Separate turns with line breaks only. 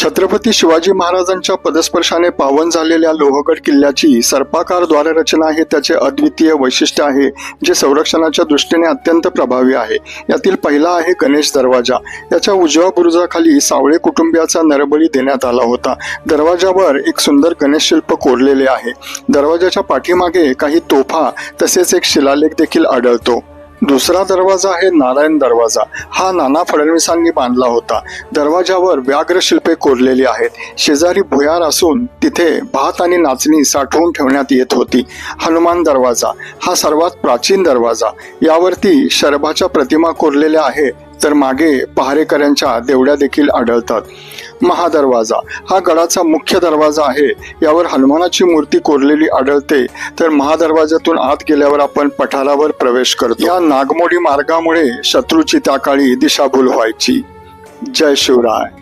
छत्रपती शिवाजी महाराजांच्या पदस्पर्शाने पावन झालेल्या लोहगड किल्ल्याची सर्पाकार द्वाररचना हे त्याचे अद्वितीय वैशिष्ट्य आहे, जे संरक्षणाच्या दृष्टीने अत्यंत प्रभावी आहे। यातील पहिला आहे गणेश दरवाजा। याच्या उजव्या बुरुजाखाली सावळे कुटुंबियाचा नरबळी देण्यात आला होता। दरवाजावर एक सुंदर गणेश शिल्प कोरलेले आहे। दरवाजाच्या पाठीमागे काही तोफा तसेच एक शिलालेख देखील आढळतो। दुसरा दरवाजा आहे नारायण दरवाजा। हा नाना फडणवीसांनी बांधला होता। दरवाजावर व्याघ्र शिल्पे कोरलेली आहेत। शेजारी भुयार असून तिथे भात आणि नाचणी साठवून ठेवण्यात येत होती। हनुमान दरवाजा हा सर्वात प्राचीन दरवाजा। यावरती शरभाच्या प्रतिमा कोरलेल्या आहे, तर मागे पहारेकऱ्यांच्या देवड्या देखील आढळतात। महादरवाजा हा गडाचा मुख्य दरवाजा आहे। यावर हनुमानाची मूर्ती कोरलेली आढळते, तर महादरवाज्यातून आत गेल्यावर आपण पठारावर प्रवेश करतो। या नागमोडी मार्गामुळे शत्रूची त्या काळी दिशाभूल व्हायची। जय शिवराय।